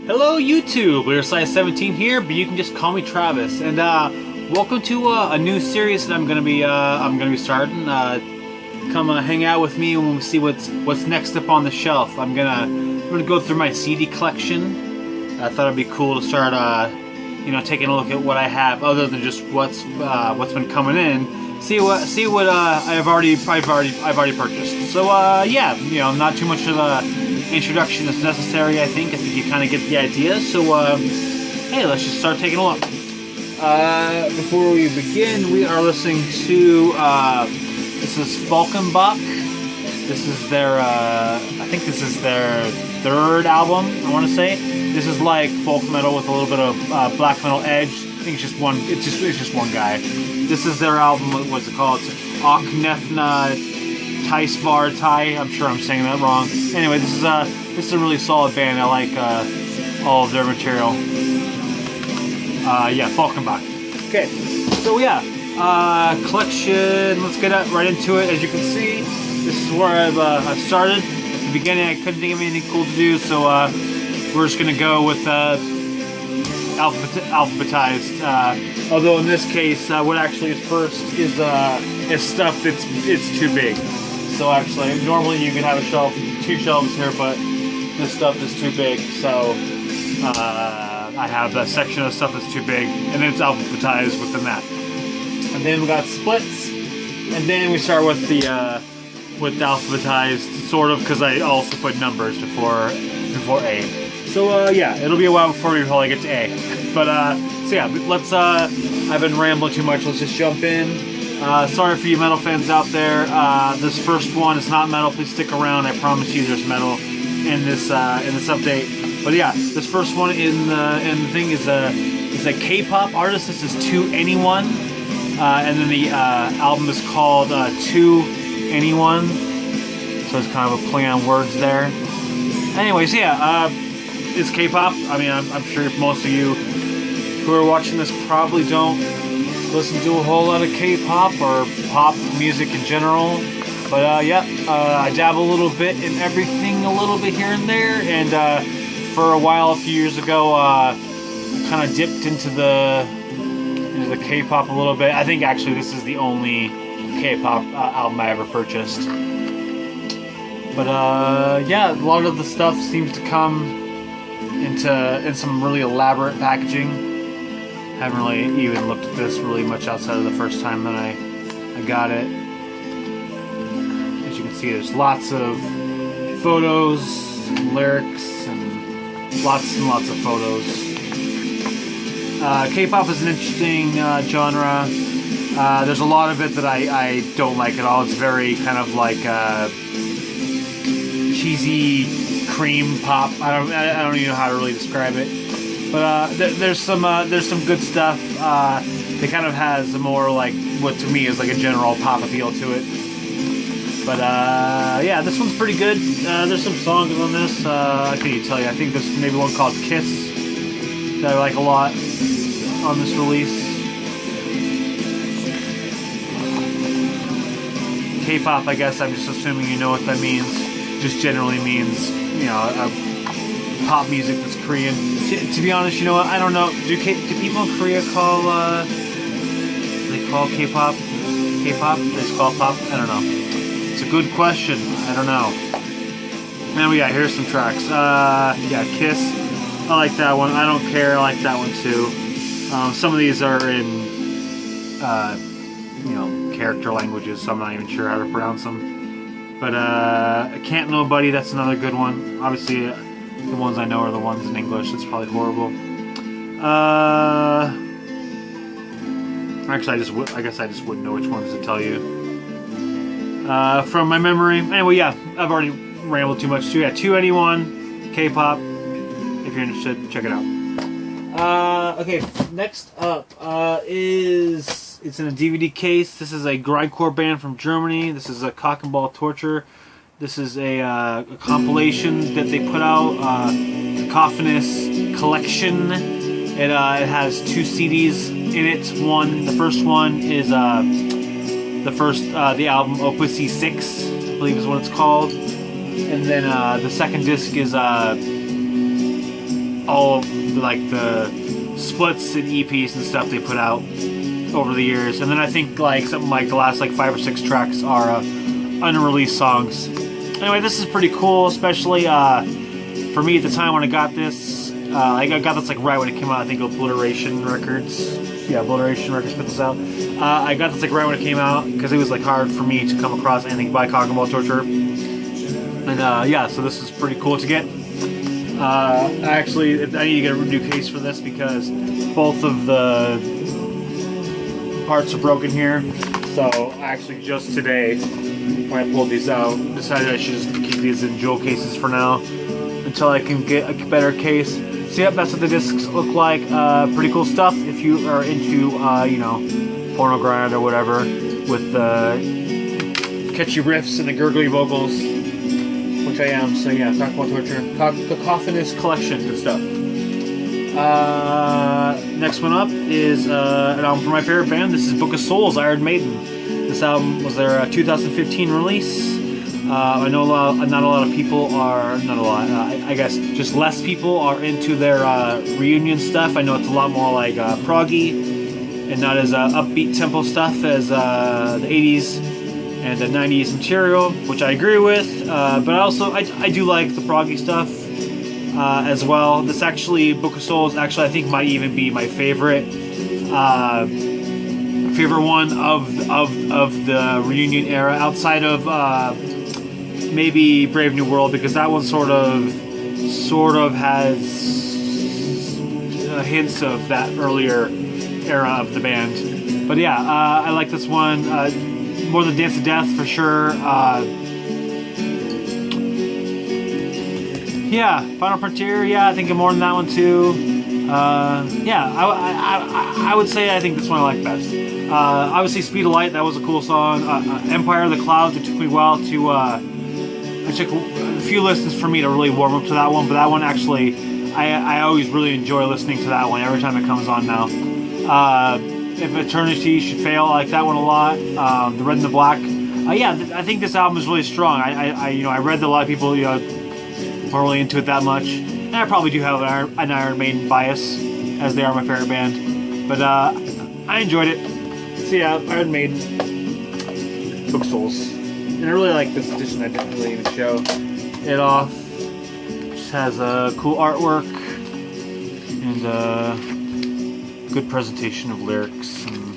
Hello YouTube, Size17 here, but you can just call me Travis. And welcome to a new series that I'm gonna be starting. Come hang out with me and we'll see what's next up on the shelf. I'm gonna go through my CD collection. I thought it'd be cool to start taking a look at what I have other than just what's been coming in. See what I've already purchased. So yeah, not too much of a introduction is necessary. I think you kind of get the idea. So hey, let's just start taking a look. Before we begin, we are listening to this is Falkenbach. This is their I think this is their third album, I want to say. This is like folk metal with a little bit of black metal edge. I think it's just one guy. This is their album. What's it called? It's Nefna, Tysvar. I'm sure I'm saying that wrong. Anyway, this is a really solid band. I like all of their material. Yeah, Falkenbach. Okay, so yeah, collection. Let's get right into it. As you can see, this is where I've started. At the beginning, I couldn't think of anything cool to do, so we're just gonna go with alphabetized. Although in this case, what actually is first is stuff it's too big. So actually, normally you can have two shelves here, but this stuff is too big. So I have a section of stuff that's too big, and then it's alphabetized within that. And then we got splits, and then we start with the alphabetized, sort of, because I also put numbers before A. So yeah, it'll be a while before we probably get to A. But so yeah, let's. I've been rambling too much. Let's just jump in. Sorry for you metal fans out there. This first one is not metal. Please stick around. I promise you, there's metal in this update. But yeah, this first one in the thing is a K-pop artist. This is To Anyone, and then the album is called To Anyone. So it's kind of a play on words there. Anyways, yeah, it's K-pop. I mean, I'm sure most of you who are watching this probably don't listen to a whole lot of K-pop or pop music in general, but yeah, I dabble a little bit in everything, a little bit here and there, and for a while, a few years ago, kind of dipped into the K-pop a little bit. I think actually this is the only K-pop album I ever purchased, but yeah, a lot of the stuff seems to come in some really elaborate packaging. Haven't really even looked at this really much outside of the first time that I got it. As you can see, there's lots of photos, and lyrics, and lots of photos. K-pop is an interesting genre. There's a lot of it that I don't like at all. It's very kind of like cheesy cream pop. I don't even know how to really describe it. But there's some good stuff. It kind of has a more like what to me is like a general pop appeal to it. But yeah, this one's pretty good. There's some songs on this. I can't tell you. I think there's maybe one called Kiss that I like a lot on this release. K-pop, I guess I'm just assuming you know what that means. Just generally means, pop music that's Korean. To be honest, you know what? I don't know. Do people in Korea call they call K-pop? K-pop? They just call pop? I don't know. It's a good question. I don't know. And yeah, here's some tracks. Yeah, Kiss. I like that one. I don't care. I like that one too. Some of these are in character languages, so I'm not even sure how to pronounce them. But Can't Nobody. That's another good one. Obviously. The ones I know are the ones in English. It's probably horrible. Actually, I guess I just wouldn't know which ones to tell you from my memory. Anyway, yeah, I've already rambled too much. So yeah, To Anyone, K-pop. If you're interested, check it out. Okay, next up it's in a DVD case. This is a grindcore band from Germany. This is a Cock and Ball Torture. This is a compilation that they put out, Cacophonous collection. It has 2 CDs in it. The first one is the album Opus 6, I believe is what it's called. And then the second disc is all of the splits and EPs and stuff they put out over the years. And then I think like something like the last like 5 or 6 tracks are unreleased songs. Anyway, this is pretty cool, especially for me at the time when I got this. I got this like right when it came out. I think Obliteration Records. Yeah, Obliteration Records put this out. I got this like right when it came out because it was like hard for me to come across anything by Cacophonous Torture. And yeah, so this is pretty cool to get. Actually, I need to get a new case for this because both of the parts are broken here. So actually just today, when I pulled these out, decided I should just keep these in jewel cases for now until I can get a better case. So yep, that's what the discs look like. Pretty cool stuff if you are into, you know, porno grind or whatever, with the catchy riffs and the gurgly vocals, which I am. So yeah, Cacophonous Torture, Cacophonous collection, good stuff. Next one up is an album from my favorite band. This is Book of Souls, Iron Maiden. This album was their 2015 release. I know not a lot of people are, not a lot, I guess just less people are into their reunion stuff. I know it's a lot more like proggy and not as upbeat tempo stuff as the 80s and the 90s material, which I agree with, but also I do like the proggy stuff as well. This actually, Book of Souls, actually I think might even be my favorite one of the reunion era, outside of maybe Brave New World, because that one sort of has hints of that earlier era of the band. But yeah, I like this one more than Dance to Death for sure. Yeah, Final Frontier. Yeah, I think more than that one too. Yeah, I would say I think this one I like best. Obviously, Speed of Light, that was a cool song. Empire of the Clouds, it took me a while to. It took a few listens for me to really warm up to that one, but that one actually, I always really enjoy listening to that one every time it comes on now. If Eternity Should Fail, I like that one a lot. The Red and the Black. Yeah, I think this album is really strong. I read that a lot of people, you know, weren't really into it that much. And I probably do have an Iron Maiden bias, as they are my favorite band. But I enjoyed it. So yeah, Iron Maiden, Book of Souls. And I really like this edition. I didn't really even show it off. Just has a cool artwork and good presentation of lyrics and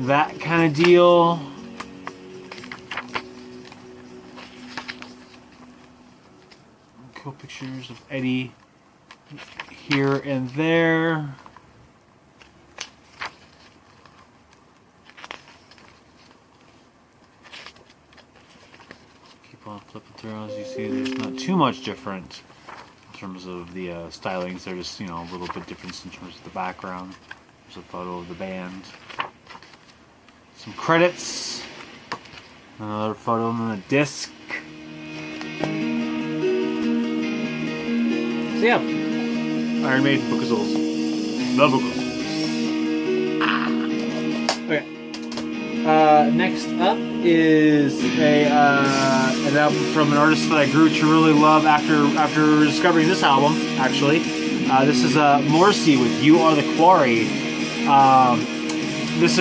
that kind of deal. Cool pictures of Eddie here and there. On flipping through, as you see, there's not too much different in terms of the stylings. They're just, you know, a little bit different in terms of the background. There's a photo of the band, some credits, another photo, and then a disc. So yeah, Iron Maiden, Book of Souls, the Book of Souls. Okay. Next up is an album from an artist that I grew to really love after discovering this album. Actually, this is Morrissey with "You Are the Quarry." This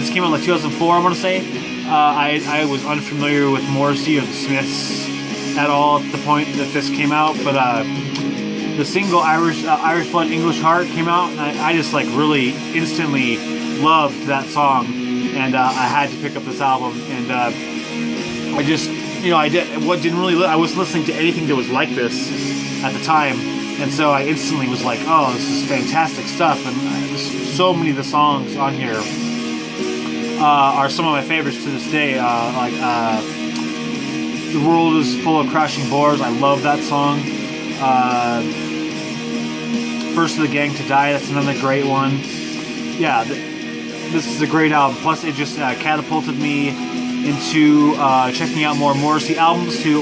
came out in like 2004. I want to say. I was unfamiliar with Morrissey or the Smiths at all at the point that this came out, but the single Irish Blood English Heart came out, and I just like really instantly loved that song. And I had to pick up this album, and I just, you know, I wasn't listening to anything that was like this at the time, and so I instantly was like, oh, this is fantastic stuff. And so many of the songs on here are some of my favorites to this day. Like The World Is Full of Crashing Bores, I love that song. First of the Gang to Die, that's another great one. Yeah. This is a great album. Plus, it just catapulted me into checking out more Morrissey albums. To you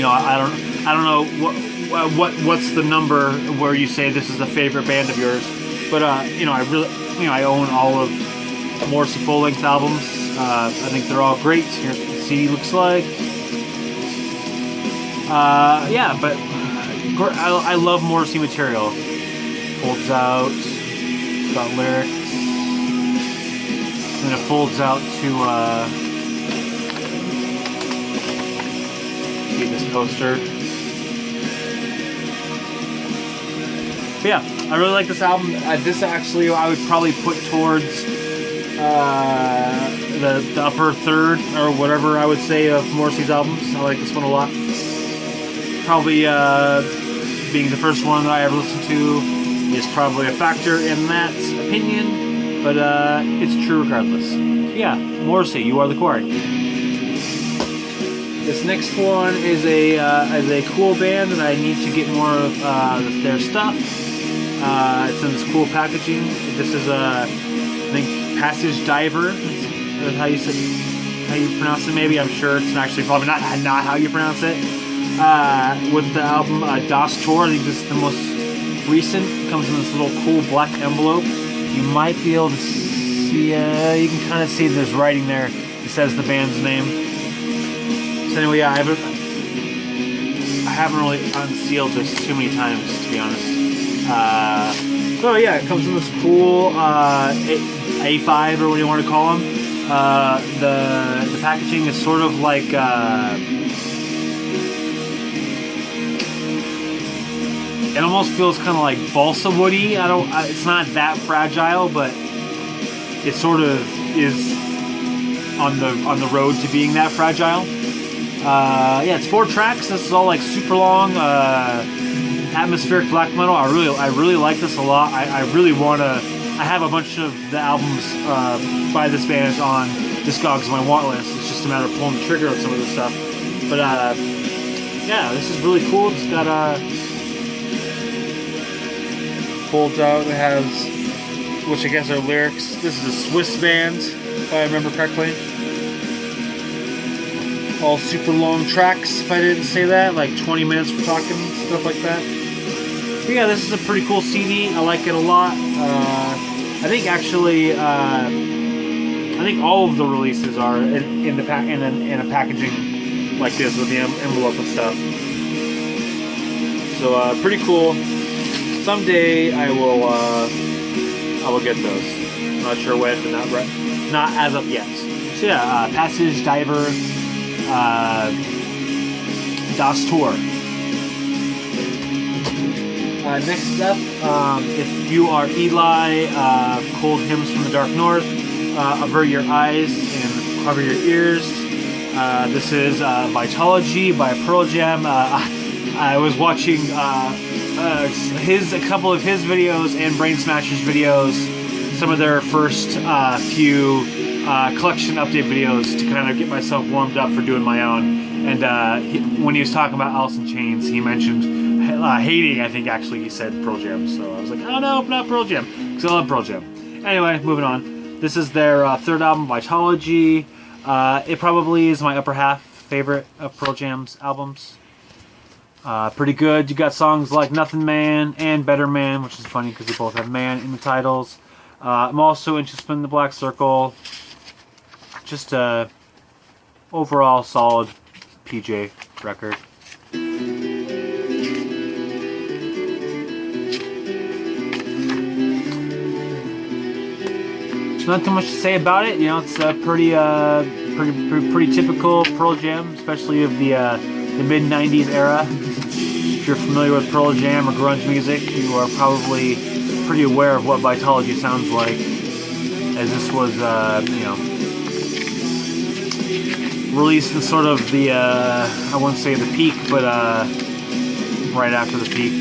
know, I don't know what's the number where you say this is a favorite band of yours, but you know, I own all of Morrissey full-length albums. I think they're all great. Here's what the CD looks like. Yeah, but I love Morrissey material. Folds out. It's got lyrics. And it folds out to get this poster. But yeah, I really like this album. This actually I would probably put towards the upper third or whatever I would say of Morrissey's albums. I like this one a lot. Probably being the first one that I ever listened to is probably a factor in that opinion, but it's true regardless. So yeah, Morrissey, you are the Quarry. This next one is a cool band, and I need to get more of their stuff. It's in this cool packaging. This is I think Paysage Diver. Is how you pronounce it? Maybe, I'm sure it's actually probably not how you pronounce it. With the album Xasthur, I think this is the most recent. It comes in this little cool black envelope. You might be able to see. You can kind of see there's writing there. It says the band's name. So anyway, yeah, I haven't really unsealed this too many times, to be honest. So yeah, it comes in this cool A5 or what you want to call them. The packaging is sort of like it almost feels kind of like balsa woody. It's not that fragile, but it sort of is on the road to being that fragile. Yeah, it's 4 tracks. This is all like super long. Atmospheric black metal. I really like this a lot. I really want to. I have a bunch of the albums by this band on Discogs on my want list. It's just a matter of pulling the trigger on some of this stuff. But yeah, this is really cool. It's got folds out. It has, which I guess are lyrics. This is a Swiss band, if I remember correctly. All super long tracks, if I didn't say that, like 20 minutes for talking, stuff like that. But yeah, this is a pretty cool CD. I like it a lot. I think actually, I think all of the releases are in a packaging like this with the envelope and stuff. So pretty cool. Someday I will get those. I'm not sure when, but not as of yet. So yeah, Paysage Diver, Xasthur. Next up, if you are Eli, Cold Hymns from the Dark North, Avert Your Eyes and Cover Your Ears. This is Vitology by Pearl Jam. I was watching a couple of his videos and Brainsmasher's videos, some of their first few collection update videos to kind of get myself warmed up for doing my own. And when he was talking about Alice in Chains, he mentioned hating, I think actually he said Pearl Jam. So I was like, oh no, not Pearl Jam, because I love Pearl Jam. Anyway, moving on. This is their third album, Vitology. It probably is my upper half favorite of Pearl Jam's albums. Pretty good. You got songs like Nothing Man and Better Man, which is funny because they both have man in the titles. I'm also interested in the Black Circle. Just a overall solid PJ record. Not too much to say about it. You know, it's pretty typical Pearl Jam, especially of the mid '90s era. If you're familiar with Pearl Jam or grunge music, you are probably pretty aware of what Vitology sounds like, as this was, you know, released in sort of the, I wouldn't say the peak, but right after the peak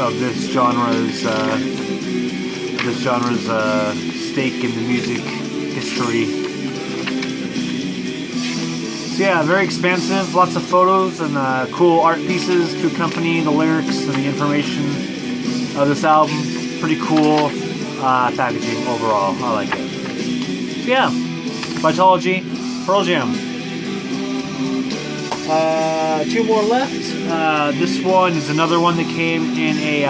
of this genre's stake in the music history. So yeah, very expansive, lots of photos and cool art pieces to accompany the lyrics and the information of this album. Pretty cool packaging overall. I like it. So yeah, Vitology, Pearl Jam. 2 more left. This one is another one that came in a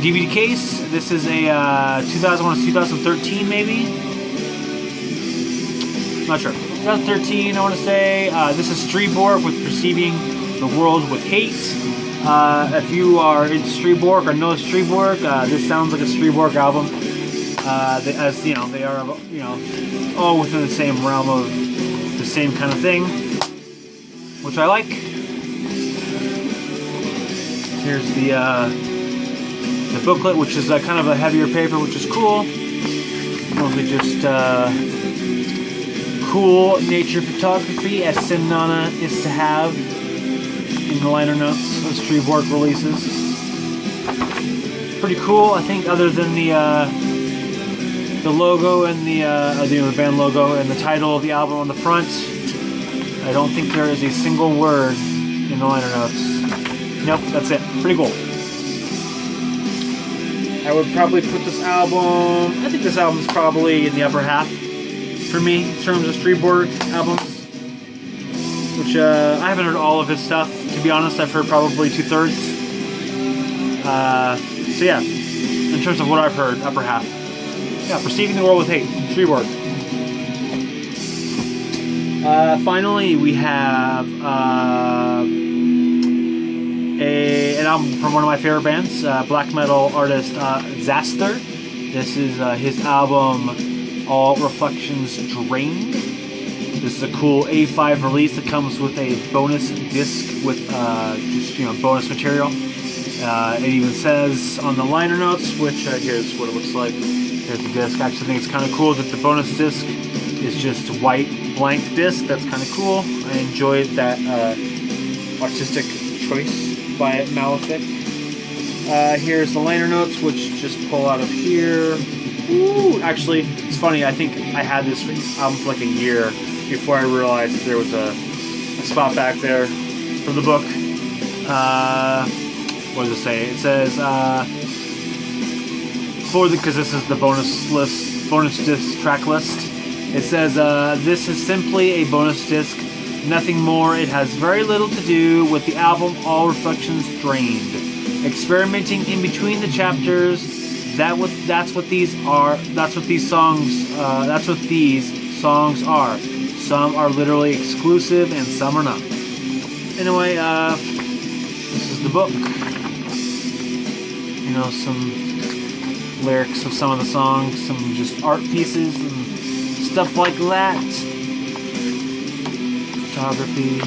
DVD case. This is a 2013 maybe? Not sure. 2013, I want to say. This is Striborg with Perceiving the World with Hate. If you are in Striborg or know Striborg, this sounds like a Striborg album. As you know, they are, you know, all within the same realm of the same kind of thing, which I like. Here's the booklet, which is kind of a heavier paper, which is cool. Mostly just cool nature photography, as Simnana is to have in the liner notes of Striborg releases. Pretty cool, I think, other than the logo and the band logo and the title of the album on the front. I don't think there is a single word in the liner notes. Nope, that's it. Pretty cool. I would probably put this album, I think this album's probably in the upper half for me in terms of Striborg albums. Which, I haven't heard all of his stuff, to be honest. I've heard probably 2/3. So yeah, in terms of what I've heard, upper half. Yeah, Perceiving the World with Hate, Striborg. Finally, we have an album from one of my favorite bands, black metal artist Xasthur. This is his album, All Reflections Drained. This is a cool A5 release that comes with a bonus disc with just, you know, bonus material. It even says on the liner notes, which here's what it looks like. Here's the disc. I actually think it's kind of cool that the bonus disc is just a white blank disc. That's kind of cool. I enjoyed that artistic choice by Malefic. Here's the liner notes, which just pull out of here. Ooh, actually, it's funny. I think I had this album for like a year before I realized that there was a spot back there for the book. What does it say? It says because this is the bonus disc track list. It says this is simply a bonus disc. Nothing more. It has very little to do with the album All Reflections Drained. Experimenting in between the chapters. That's what these songs are. Some are literally exclusive and some are not. Anyway, this is the book. You know, some lyrics of some of the songs, some just art pieces and stuff like that. Photography.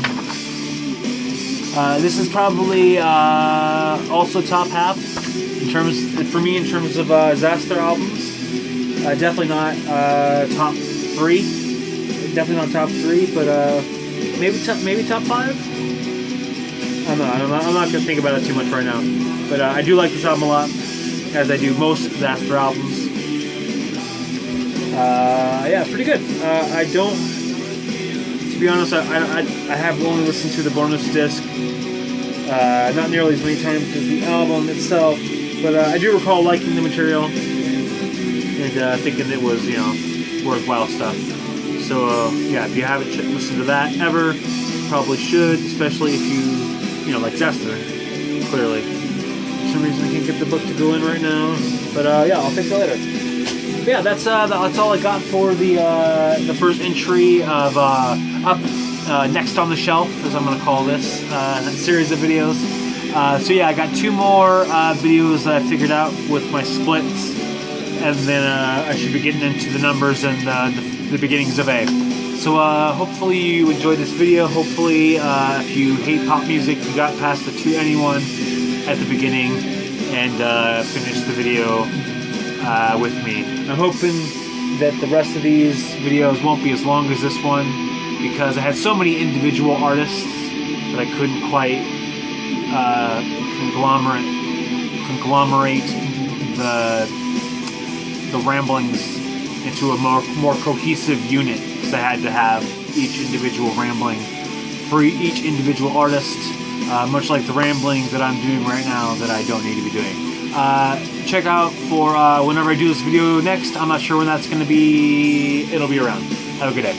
This is probably also top half for me in terms of Xasthur albums. Definitely not top 3. Definitely not top 3, but maybe top 5. I'm not gonna think about it too much right now. But I do like this album a lot, as I do most Xasthur albums. Yeah, pretty good. I don't. To be honest, I have only listened to the bonus disc, not nearly as many times as the album itself, but I do recall liking the material and thinking it was, you know, worthwhile stuff. So yeah, if you haven't listened to that ever, you probably should, especially if you know, like Xasthur, clearly. For some reason I can't get the book to go in right now, but yeah, I'll fix it later. But yeah, that's all I got for the first entry of up next on the shelf, as I'm going to call this series of videos. So yeah, I got 2 more videos that I figured out with my splits, and then I should be getting into the numbers and the beginnings of A. So hopefully you enjoyed this video. Hopefully if you hate pop music, you got past the "To Anyone" at the beginning and finished the video with me. I'm hoping that the rest of these videos won't be as long as this one, because I had so many individual artists that I couldn't quite conglomerate the ramblings into a more cohesive unit, because I had to have each individual rambling for each individual artist, much like the rambling that I'm doing right now that I don't need to be doing. Check out for whenever I do this video next. I'm not sure when that's going to be. It'll be around. Have a good day.